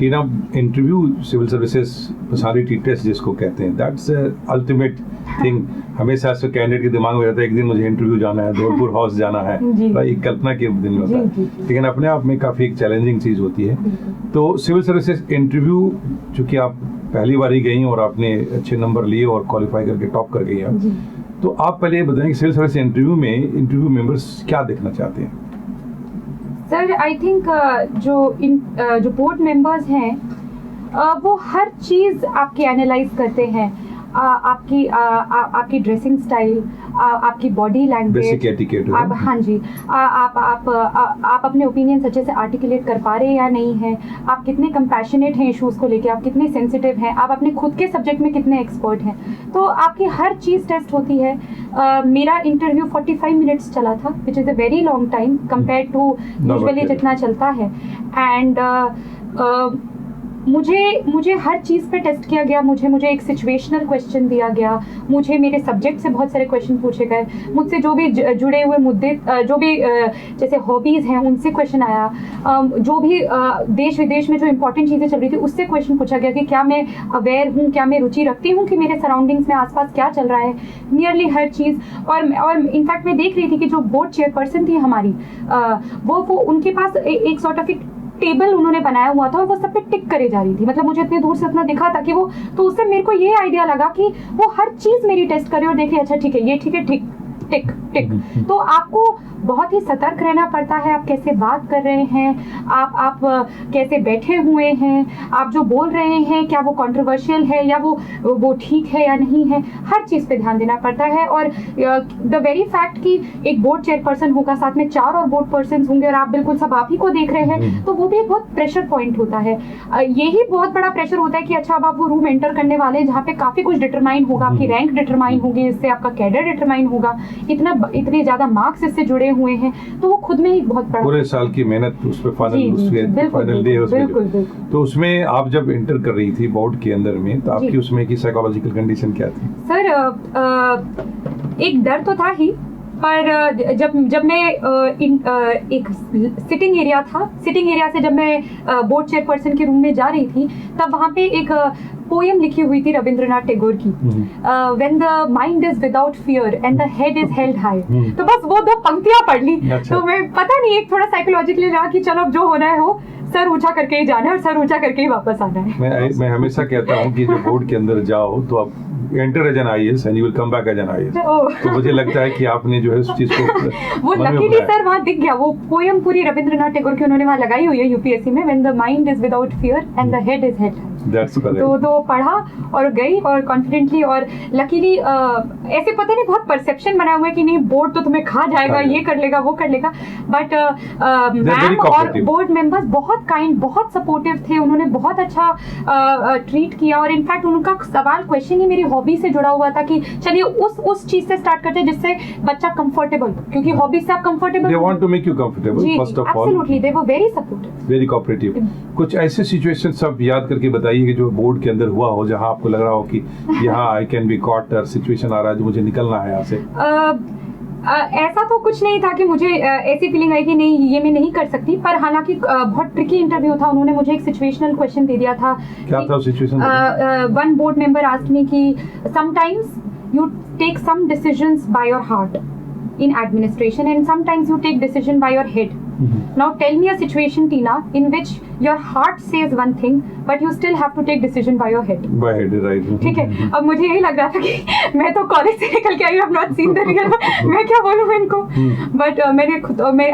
टीना, interview civil services personality test जिसको कहते हैं, दैट्स अल्टीमेट थिंग। हमेशा से कैंडिडेट के दिमाग में रहता है एक दिन मुझे इंटरव्यू जाना है, धौलपुर हाउस जाना है, भाई कल्पना के दिन में होता है, लेकिन अपने आप में काफ़ी एक चैलेंजिंग चीज़ होती है। तो सिविल सर्विसेज इंटरव्यू, चूँकि आप पहली बार ही गई और आपने अच्छे नंबर लिए और क्वालिफाई करके टॉप कर गई हैं, तो आप पहले ये बताएं कि सिविल सर्विस इंटरव्यू में इंटरव्यू मेंबर्स क्या देखना चाहते हैं? सर आई थिंक जो बोर्ड मेंबर्स हैं वो हर चीज़ आपकी एनालाइज करते हैं, आपकी ड्रेसिंग स्टाइल, आपकी बॉडी लैंग्वेज, आप हाँ जी, आप अपने ओपिनियंस अच्छे से आर्टिकुलेट कर पा रहे हैं या नहीं हैं, आप कितने कंपैशनेट हैं इशूज़ को लेके, आप कितने सेंसिटिव हैं, आप अपने खुद के सब्जेक्ट में कितने एक्सपर्ट हैं। तो आपकी हर चीज़ टेस्ट होती है। मेरा इंटरव्यू 45 मिनट्स चला था, which is a very long time compare to usually जितना चलता है। एंड मुझे हर चीज़ पे टेस्ट किया गया। मुझे एक सिचुएशनल क्वेश्चन दिया गया, मुझे मेरे सब्जेक्ट से बहुत सारे क्वेश्चन पूछे गए, मुझसे जो भी जुड़े हुए मुद्दे, जो भी जैसे हॉबीज़ हैं उनसे क्वेश्चन आया, जो भी देश विदेश में जो इंपॉर्टेंट चीज़ें चल रही थी उससे क्वेश्चन पूछा गया कि क्या मैं अवेयर हूँ, क्या मैं रुचि रखती हूँ कि मेरे सराउंडिंग्स में आसपास क्या चल रहा है, नियरली हर चीज़। और इनफैक्ट मैं देख रही थी कि जो बोर्ड चेयरपर्सन थी हमारी, वो उनके पास एक सॉर्ट ऑफ एक टेबल उन्होंने बनाया हुआ था और वो सब पे टिक करे जा रही थी। मतलब मुझे इतनी दूर से इतना दिखा था कि वो, तो उससे मेरे को ये आइडिया लगा कि वो हर चीज़ मेरी टेस्ट करे और देखे, अच्छा ठीक है, ये ठीक है, टिक टिक टिक। तो आपको बहुत ही सतर्क रहना पड़ता है, आप कैसे बात कर रहे हैं, आप कैसे बैठे हुए हैं, आप जो बोल रहे हैं क्या वो कंट्रोवर्शियल है या वो ठीक है या नहीं है, हर चीज़ पे ध्यान देना पड़ता है। और द वेरी फैक्ट कि एक बोर्ड चेयरपर्सन होगा, साथ में 4 और बोर्ड पर्सन होंगे और आप बिल्कुल सब आप ही को देख रहे हैं, तो वो भी एक बहुत प्रेशर पॉइंट होता है। यही बहुत बड़ा प्रेशर होता है कि अच्छा अब आप वो रूम एंटर करने वाले हैं जहाँ पे काफ़ी कुछ डिटरमाइन होगा, आपकी रैंक डिटरमाइन होगी, इससे आपका कैडर डिटरमाइन होगा, इतने ज़्यादा मार्क्स इससे जुड़े हुए हैं, तो वो खुद में ही बहुत बड़ा पूरे साल की मेहनत उस पे फाइनल डे बिल्कुल। तो उसमें आप जब इंटर कर रही थी बोर्ड के अंदर में, तो आपकी उसमें की साइकोलॉजिकल कंडीशन क्या थी? सर एक डर तो था ही, पर जब मैं एक सिटिंग एरिया से जब मैं बोर्ड चेयरपर्सन के रूम में जा रही थी, तब वहाँ पे एक पोएम लिखी हुई थी रविंद्रनाथ टैगोर की, when the mind is without fear and the head is held high. तो बस वो 2 पंक्तियां पढ़ ली। तो मैं पता नहीं, एक थोड़ा साइकोलॉजिकली रहा कि चलो अब जो होना है हो, सर ऊंचा करके ही जाना है और सर ऊंचा करके ही वापस आना है। मैं हमेशा कहता हूँ कि जब बोर्ड के अंदर जाओ तो आप enter as an IAS and you will come back as an IAS। तो मुझे लगता है कि आपने जो है उस चीज को वो लकीली सर वहाँ दिख गया, वो पोएम पूरी रविंद्रनाथ टैगोर की उन्होंने वहाँ लगाई हुई है UPSC में, when the mind is without fear and the head is held high. तो पढ़ा और गई और कॉन्फिडेंटली, और लकीली ऐसे पता नहीं बहुत परसेप्शन बना हुआ है कि नहीं बोर्ड तो तुम्हें खा जाएगा, ये कर लेगा वो कर लेगा, बट मैम और बोर्ड मेंबर्स बहुत काइंड, बहुत सपोर्टिव थे, उन्होंने बहुत अच्छा ट्रीट किया। और इनफैक्ट उनका सवाल क्वेश्चन ही मेरी हॉबी से जुड़ा हुआ था कि चलिए उस चीज से स्टार्ट करते हैं जिससे बच्चा कंफर्टेबल, क्योंकि हॉबी से आप comfortable, they want to make you comfortable first of all. Absolutely, they were very supportive, very cooperative. कुछ ऐसे सिचुएशन सब याद करके बताइए कि जो बोर्ड के अंदर हुआ हो, जहां आपको लग रहा हो कि यहाँ I can be caught, situation आ रहा है जो मुझे निकलना है यहाँ से। ऐसा तो कुछ नहीं था कि मुझे ऐसी फीलिंग आई कि नहीं ये मैं नहीं कर सकती, पर हालांकि बहुत ट्रिकी इंटरव्यू था। उन्होंने मुझे एक सिचुएशनल क्वेश्चन दे दिया था। क्या था situation? One board member asked me कि sometimes you take some decisions by your heart in administration and sometimes you take decision by your head. Now tell me a situation, Tina, in which your heart says one thing but you still have to take decision by your head. By head, right. ठीक है, अब मुझे यही लग रहा था कि मैं तो कॉलेज से निकल के आई हूँ, not seen the real, मैं क्या बोलूँ इनको। But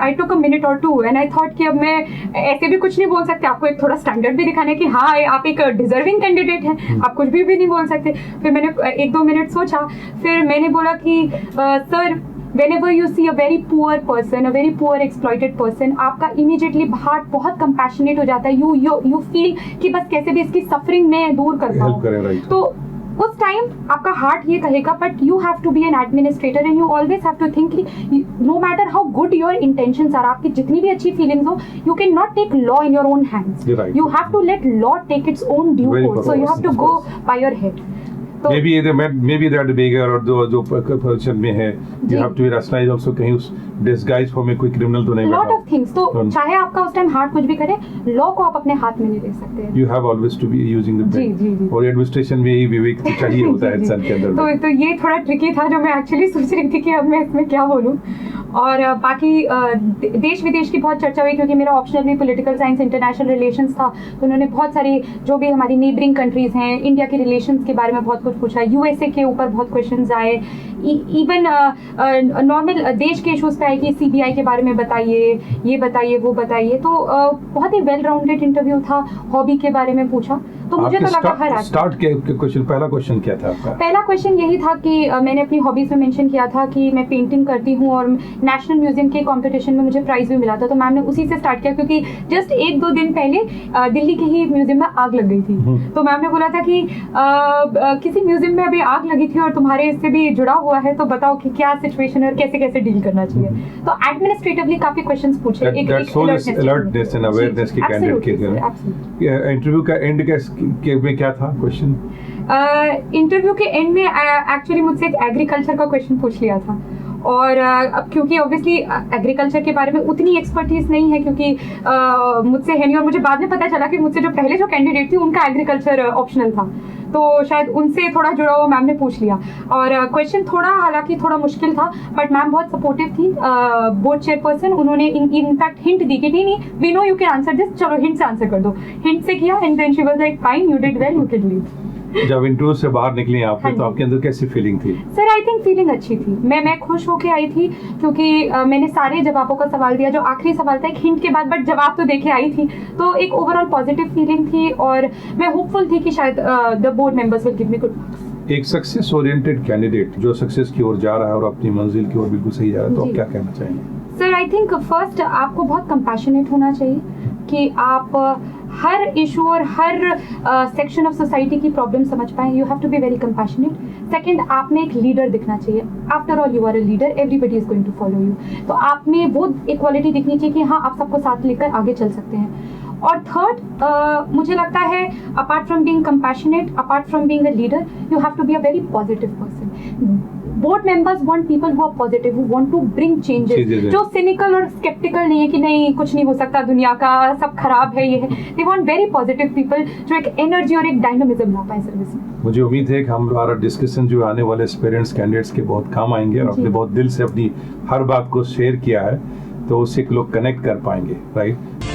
I took a minute or two and I thought कि अब मैं ऐसे भी कुछ नहीं बोल सकते, आपको एक थोड़ा स्टैंडर्ड भी दिखाने कि हाँ आप एक डिजर्विंग कैंडिडेट हैं, आप कुछ भी नहीं बोल सकते। फिर मैंने 1-2 मिनट सोचा, फिर मैंने बोला कि sir, whenever you see a very poor person, a very poor exploited person, आपका immediately हार्ट बहुत compassionate हो जाता है, you feel कि बस कैसे भी इसकी suffering में दूर कर पाऊँ। तो उस टाइम आपका हार्ट ये कहेगा, but you have to be an administrator and you always have to think कि no matter how good your intentions are, आपकी जितनी भी अच्छी feelings हो, you cannot take law in your own hands. You have to let law take its own due course. So you have to go by your head. तो maybe that bigger और जो position में है, जी। you have to be rationalize also, कहीं उस disguise form में कोई criminal तो नहीं लॉट बैठा ऑफ थिंग्स। तो चाहे आपका उस टाइम हार्ट कुछ भी करे, लॉ को आप अपने हाथ में नहीं ले सकते हैं। You have always to be using the brain। जी, जी। और एडमिनिस्ट्रेशन में यही विवेक तो चाहिए होता है इंसान के अंदर। तो ये थोड़ा ट्रिकी था, जो मैं एक्चुअली सोच रही थी कि अब मैं इसमें क्या बोलूं। और बाकी देश विदेश की बहुत चर्चा हुई, क्योंकि मेरा ऑप्शनल भी पॉलिटिकल साइंस इंटरनेशनल रिलेशंस था। तो उन्होंने बहुत सारी जो भी हमारी नेबरिंग कंट्रीज हैं, इंडिया के रिलेशंस के बारे में बहुत कुछ पूछा, यूएसए के ऊपर बहुत क्वेश्चंस आए, इवन नॉर्मल देश के इशूज़ पे आए कि सीबीआई के बारे में बताइए, ये बताइए, वो बताइए। तो बहुत ही वेल राउंडेड इंटरव्यू था। हॉबी के बारे में पूछा, तो मुझे तो लगा हर स्टार्ट के क्वेश्चन, पहला क्वेश्चन क्या था आपका? पहला क्वेश्चन यही था कि मैंने अपनी हॉबीज में मेंशन किया था कि मैं पेंटिंग करती हूँ, और नेशनल म्यूजियम के कंपटीशन में मुझे प्राइज भी मिला था। तो मैम ने उसी से स्टार्ट किया, क्योंकि जस्ट 1-2 दिन पहले दिल्ली के ही म्यूजियम में आग लग गई थी। तो मैम ने बोला था कि किसी म्यूजियम में अभी आग लगी थी और तुम्हारे इससे भी जुड़ा हुआ है, तो बताओ कि क्या सिचुएशन है और कैसे कैसे डील करना चाहिए। तो एडमिनिस्ट्रेटिवली काफी क्वेश्चंस पूछे। अलर्टनेस एंड अवेयरनेस की कैंडिडेट के इंटरव्यू का एंड में क्या था क्वेश्चन? इंटरव्यू के एंड में एक्चुअली मुझसे एक एग्रीकल्चर का क्वेश्चन पूछ लिया था। और अब क्योंकि ऑब्वियसली एग्रीकल्चर के बारे में उतनी एक्सपर्टीज नहीं है, क्योंकि मुझसे है नहीं, और मुझे बाद में पता चला कि मुझसे जो पहले जो कैंडिडेट थी उनका एग्रीकल्चर ऑप्शनल था, तो शायद उनसे थोड़ा जुड़ा हुआ मैम ने पूछ लिया। और क्वेश्चन थोड़ा हालांकि थोड़ा मुश्किल था, बट मैम बहुत सपोर्टिव थी। बोर्ड चेयरपर्सन, उन्होंने इनफैक्ट हिंट दी कि नहीं we know you can answer this, चलो हिंट से आंसर कर दो। हिंट से किया, and then she was like fine, you did well, you can leave. जब इंटरव्यू से बाहर निकली आपने, तो आपके अंदर कैसी फीलिंग थी? सर आई थिंक फीलिंग अच्छी थी। मैं खुश होके आई थी, क्योंकि मैंने सारे जवाबों का सवाल दिया। जो आखिरी सवाल था एक हिंट के बाद, बट जवाब तो देके आई थी, तो एक ओवरऑल पॉजिटिव फीलिंग थी, और मैं होपफुल थी कि शायद the board members will give me good marks. एक सक्सेस ओरिएंटेड कैंडिडेट जो सक्सेस की ओर जा रहा है और अपनी मंजिल की ओर बिल्कुल सही जा रहा है, तो आप क्या कहना चाहेंगे? सर आई थिंक फर्स्ट आपको बहुत कंपैशनेट होना चाहिए, कि आप हर इशू और हर सेक्शन ऑफ सोसाइटी की प्रॉब्लम समझ पाएं। You have to be very compassionate. Second, आप में एक लीडर दिखना चाहिए। After all you are a leader, everybody is going to follow you. तो आप में वो इक्वालिटी दिखनी चाहिए कि हाँ, आप सबको साथ लेकर आगे चल सकते हैं। और थर्ड, मुझे लगता है apart from being compassionate, apart from being a leader, you have to be a very positive person. Board members want people who are positive, who want to bring changes, जो सिनिकल और sceptical नहीं है कि नहीं कुछ नहीं हो सकता, दुनिया का सब खराब है, ये है। They want very positive people, जो एक एनर्जी और एक डायनामिज्म ला पाए सर्विस में। मुझे उम्मीद है कि हमारा डिस्कशन जो आने वाले एस्पिरेंट्स कैंडिडेट्स के बहुत काम आएंगे, और आपने बहुत दिल से अपनी हर बात को शेयर किया है, तो उससे लोग कनेक्ट कर पाएंगे, राइट?